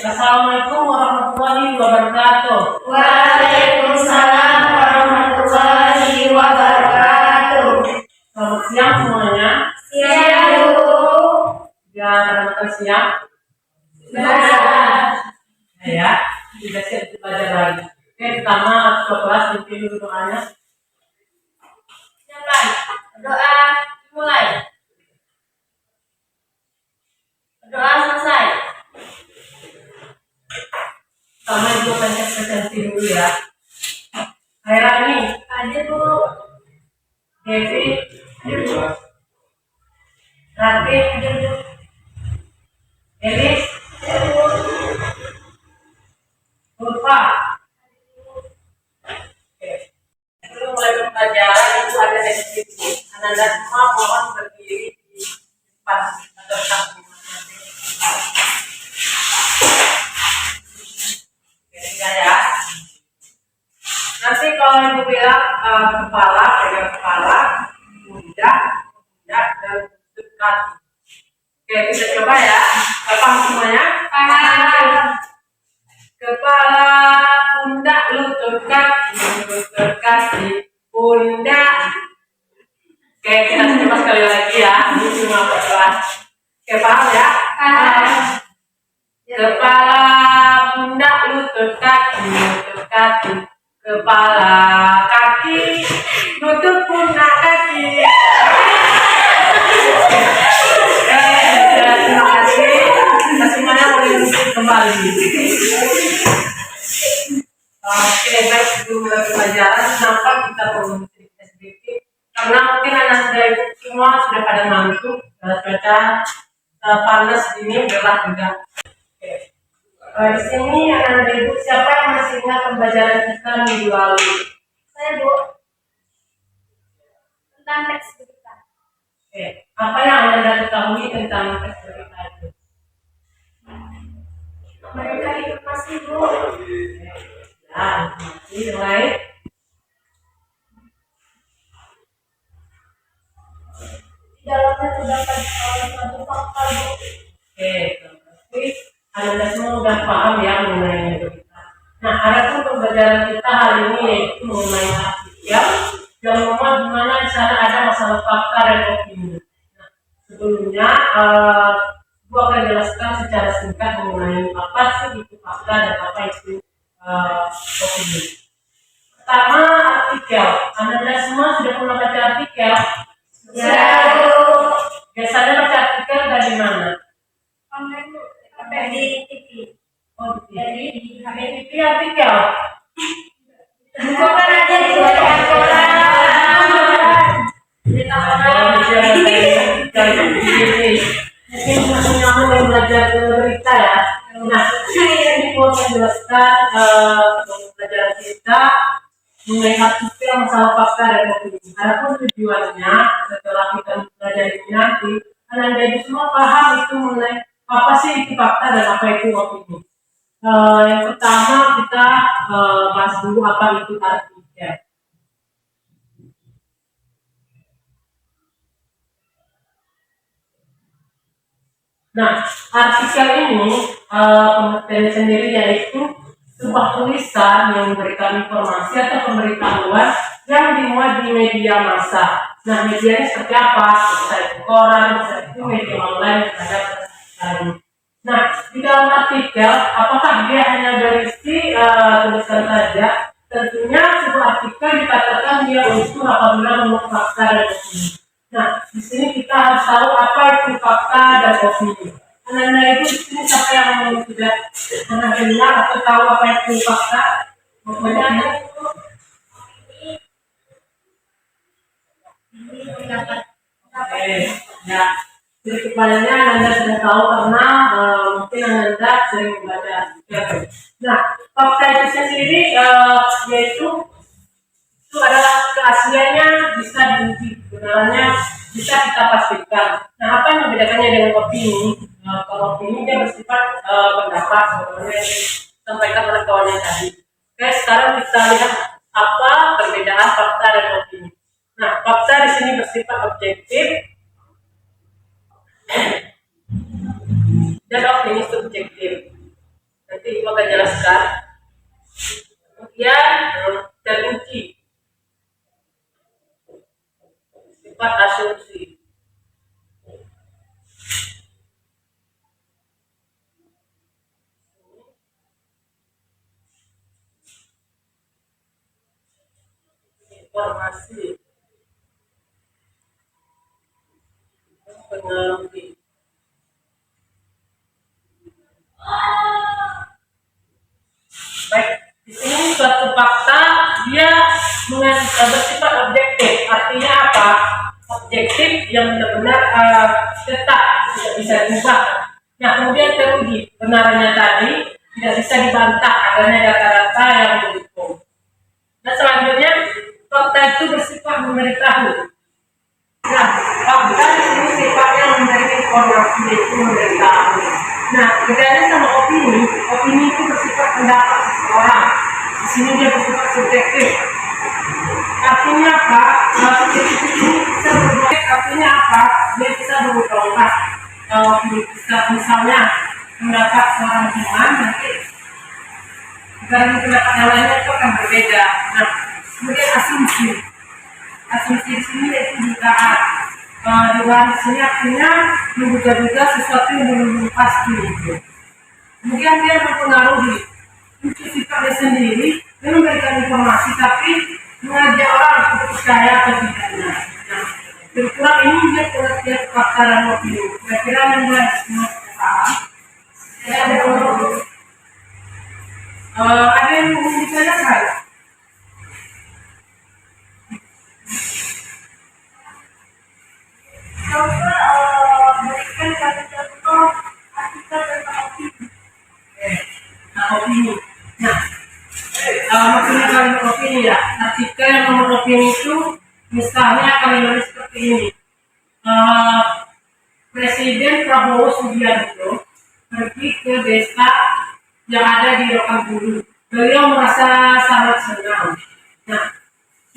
Assalamualaikum warahmatullahi wabarakatuh. Waalaikumsalam warahmatullahi wabarakatuh. Selamat siang semuanya. Siang Bu. Ya, makan siang. Sudah. Ya, sudah siap kita belajar lagi. Oke, pertama ke kelas pimpin dulu doanya. Silakan. Doa dimulai. Doa selesai. Pertama ibu presentasi dulu ya. Haira ini, Ada Bu. Devi, Ada Bu. Rati, Ada Bu. Elis, Ada Bu. Ulfa. Oke. Sebelum mulai pembelajaran itu ada deskripsi. Anda semua mohon berdiri di depan atau samping masing-masing. Ya. Nanti kalau ibu bilang kepala, pegang kepala, pundak, dan lutut kaki. Oke, kita coba ya. Paham semuanya? Paham. Kepala, pundak, lutut kaki, pundak. Oke, kita coba sekali lagi ya. Ini cuma kelas. Oke, paham ya? Paham. Kepala, pundak, lutut kaki, kepala, kaki, lutut, pundak, kaki. Terima kasih. Kita semuanya boleh duduk kembali. Oke, baik, sebelum mulai pelajaran, kenapa kita perlu SBP? Karena mungkin anak-anak ibu semua sudah pada ngantuk, cuaca panas ini berat juga. Oke. Di sini anak-anak ibu siapa yang masih ingat pembelajaran kita minggu lalu? Saya Bu. Tentang teks berita. Oke. Apa yang anda ketahui tentang teks berita itu? Mereka informasi Bu. Ya, informasi yang lain. Di dalamnya terdapat suatu fakta Bu. Oke, berarti anda semua sudah paham ya mengenai berita. Nah, adapun pembelajaran kita hari ini yaitu mengenai artikel yang memuat di mana di sana ada masalah fakta dan opini. Nah, sebelumnya gua akan jelaskan secara singkat mengenai apa sih itu fakta dan apa itu opini. Pertama, artikel. Anda semua sudah pernah baca artikel? Ya Bu. Biasanya baca artikel dari mana? Online Bu. Di TV. Oh, Jadi di TV artikel. bukan aja di Mungkin masih nyaman yang belajar berita ya. Nah, ini mau saya jelaskan pembelajaran kita mengenai artikel masalah fakta dan opini. Adapun tujuannya setelah kita belajar ini nanti, anda semua paham itu mengenai apa sih itu fakta dan apa itu opini. Yang pertama kita bahas dulu apa itu artikel. Nah, artikel ini pengertian sendiri yaitu sebuah tulisan yang memberikan informasi atau pemberitahuan yang dimuat di media massa. Nah, medianya seperti apa? Bisa itu koran, bisa itu media online, ada lain. Nah, di dalam artikel, apakah dia hanya berisi tulisan saja? Tentunya sebuah artikel dikatakan dia utuh apabila memuat fakta dan opini. Nah, di sini kita harus tahu apa itu fakta dan opini. Anak-anak itu di sini siapa yang sudah pernah dengar atau tahu apa itu fakta? Pokoknya Oke, ya. Sedikit banyaknya Anda sudah tahu karena mungkin Anda sering membaca artikel. Nah, fakta itu sendiri yaitu itu adalah keasliannya bisa diuji, kebenarannya bisa kita pastikan. Nah, apa yang membedakannya dengan opini? Kalau opini dia bersifat pendapat sebenarnya disampaikan oleh kawannya tadi. Oke, sekarang kita lihat apa perbedaan fakta dan opini. Nah, fakta di sini bersifat objektif dan opini subjektif. Semoga jelaskan. Kemudian teruji sifat asumsi. Informasi pengemudi. Baik, di sini suatu fakta dia bersifat objektif. Artinya apa? Objektif yang benar-benar tetap, tidak bisa diubah. Nah, kemudian teruji benarnya tadi tidak bisa dibantah adanya data-data yang mendukung. Nah, selanjutnya fakta itu bersifat memberitahu. Nah, fakta di sini sifatnya memberi informasi, yaitu memberitahu. Nah, bedanya sama opini itu bersifat pendapat seseorang. Di sini dia bersifat subjektif. Artinya apa? Subjektif ini bisa berubah. Artinya apa? Dia bisa berubah. Bisa misalnya pendapat seorang teman nanti dengan pendapat yang lainnya itu akan berbeda. Nah, kemudian asumsi. Asumsi di sini yaitu dugaan. Dugaan di sini artinya menduga-duga sesuatu yang belum pasti. Kemudian dia mempengaruhi untuk sifatnya sendiri, dia memberikan informasi tapi mengajak orang untuk percaya atau tidaknya. Nah, berkurang ini dia pengertian fakta dan opini. Kira-kira yang mulai semua paham. Ada yang ingin ditanyakan? Coba berikan satu contoh artikel tentang opini. Nah, opini. Nah, maksudnya kalimat opini ya. Artikel yang nomor opini itu misalnya kalimatnya seperti ini. Presiden Prabowo Subianto pergi ke desa yang ada di Rokanhulu. Beliau merasa sangat senang. Nah,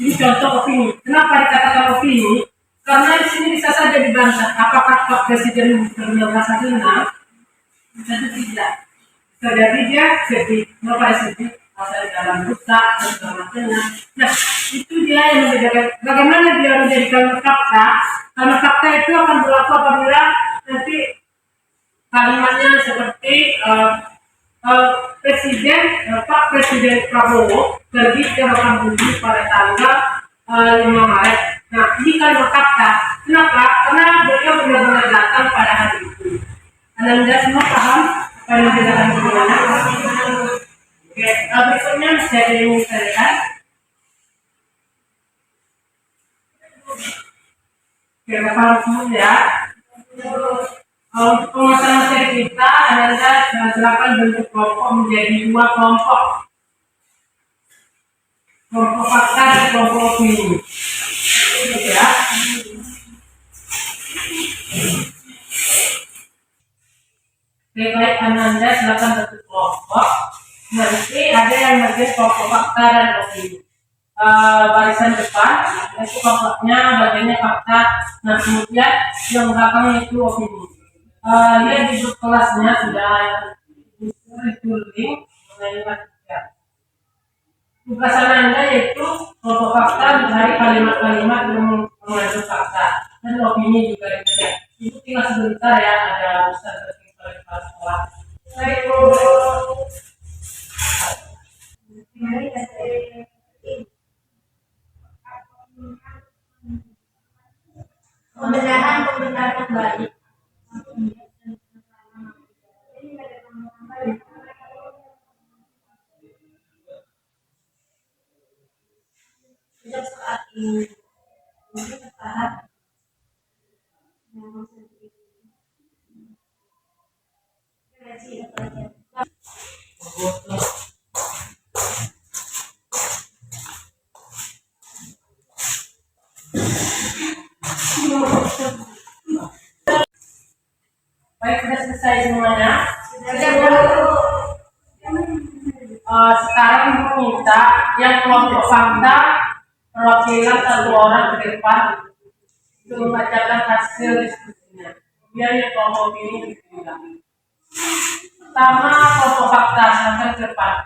ini contoh opini. Kenapa dikatakan opini? Karena di sini bisa saja dibantah. Apakah Pak Presiden benar merasa senang? Tentu tidak. Bisa jadi dia sedih. Kenapa dia sedih? Masa di dalam rusak dan segala macamnya. Nah, itu dia yang membedakan. Bagaimana dia menjadikan fakta? Karena fakta itu akan berlaku apabila nanti kalimatnya seperti Pak Presiden Prabowo pergi ke Rokanhulu pada tanggal 5 Maret. Nah, ini kalimat fakta. Kenapa? Karena beliau benar-benar datang pada hari itu. Anda semua paham apa yang membedakan bagaimana? Oke, berikutnya saya ingin tanyakan. Oke, paham semua ya. Untuk pemasaran materi kita, Anda silakan bentuk kelompok menjadi 2 kelompok. Kelompok fakta dan kelompok opini. Ya. Oke, baik, Anda silakan bentuk kelompok. Nanti ada yang bagian kelompok fakta dan opini. Barisan depan itu kelompoknya bagiannya fakta. Nah, kemudian yang belakangnya itu opini. Lihat di grup kelasnya sudah itu link mengenai materi. Tugasan Anda yaitu kelompok fakta mencari kalimat-kalimat yang mengandung fakta dan opini juga demikian. Itu tinggal sebentar ya, ada urusan dari kepala sekolah. Baik, Pembenahan kembali. Sejak saat ini, mungkin tahap baik, sudah selesai semuanya. Sekarang meminta yang kelompok fakta perwakilan 1 orang ke depan untuk membacakan hasil diskusinya. Kemudian yang kelompok ini dibilang. Pertama, kelompok fakta sampai ke depan.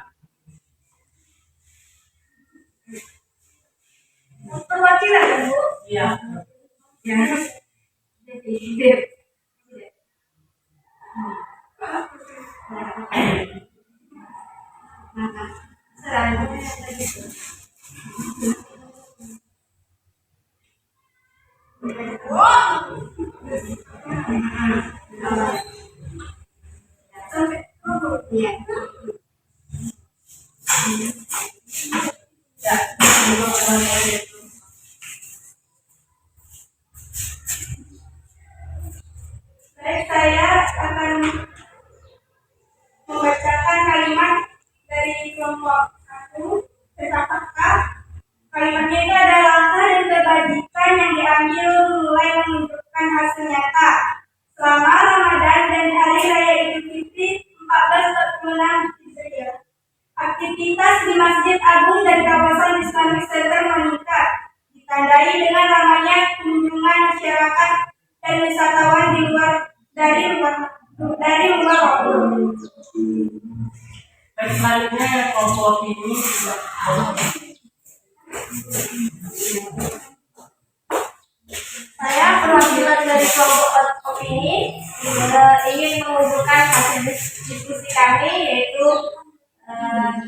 Perwakilan ya, Bu? Iya. Ya. Jadi, baik, saya akan membacakan kalimat dari kelompok aku tentang fakta. Kalimatnya itu ada langkah dan kebajikan yang diambil mulai menunjukkan hasil nyata selama Ramadan dan Hari Raya Idul Fitri 1446 Hijriah. Aktivitas di Masjid Agung dan kawasan Islamic Center meningkat, ditandai dengan ramainya kunjungan masyarakat dan wisatawan dari luar waktu. Baik, selanjutnya kelompok ini Saya perwakilan dari kelompok opini ingin mengumpulkan hasil diskusi kami, yaitu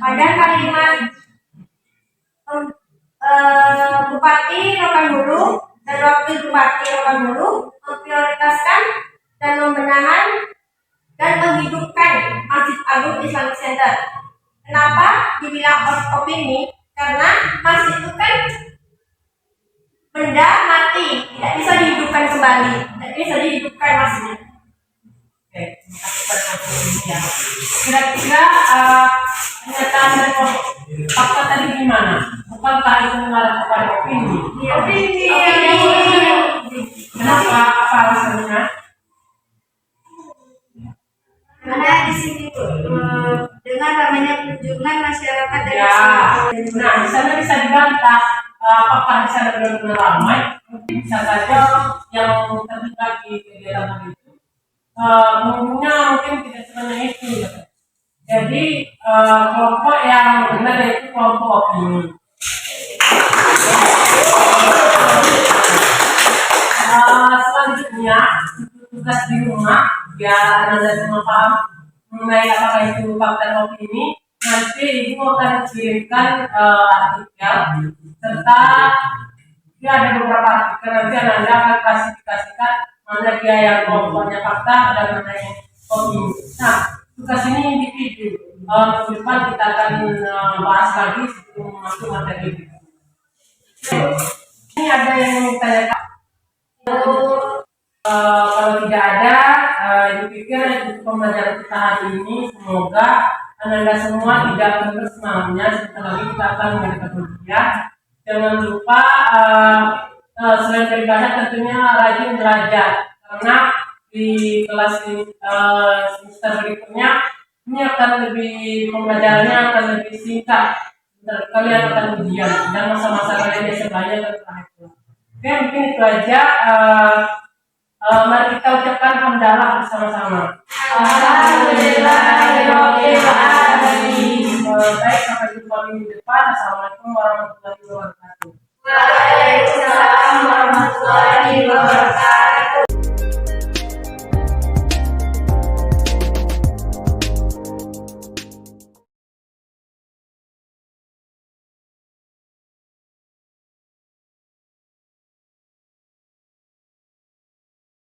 pada kalimat Bupati Rokanhulu dan Wakil Bupati Rokanhulu memprioritaskan dan membenahan dan menghidupkan Masjid Agung Islamic Center. Kenapa dibilang opini? Karena masjid itu kan benda mati, tidak bisa dihidupkan kembali, tidak bisa dihidupkan masjid. Oke, terima kasih pada kelompok ini ya. Kira-kira pernyataan dan fakta tadi gimana? Bukankah itu mengarah kepada opini? Opini. Kenapa? Apa alasannya? Karena di sini tuh dengan ramainya kunjungan masyarakat dari Ya, nah di sana bisa dibantah apakah di sana benar-benar ramai? Mungkin bisa saja yang terlibat di kegiatan itu umumnya mungkin tidak sebanyak itu. Ya. Jadi kelompok yang benar itu kelompok opini. Selanjutnya tugas di rumah biar Anda semua paham mengenai apakah itu fakta dan opini. Nanti ibu akan kirimkan artikel serta dia ada beberapa artikel, nanti Anda akan klasifikasikan mana dia yang kelompoknya fakta dan mana yang opini. Nah, tugas ini individu. Minggu depan kita akan bahas lagi sebelum masuk materi itu. Ini ada yang mau ditanyakan? Kalau tidak ada, ibu pikir untuk pembelajaran kita hari ini semoga Anda semua tidak menerus malamnya. Sebentar lagi kita akan mengadakan ujian. Jangan lupa selain beribadah tentunya rajin belajar, karena di kelas semester berikutnya ini akan lebih pembelajarannya akan lebih singkat. Kalian akan ujian dan masa-masa kalian yang sebelahnya akan berakhir. Oke, mungkin itu aja. Mari kita ucapkan hamdalah bersama-sama. Alhamdulillahirabbil alamin. Baik, sampai jumpa minggu depan. Assalamualaikum warahmatullahi wabarakatuh. Waalaikumsalam warahmatullahi wabarakatuh.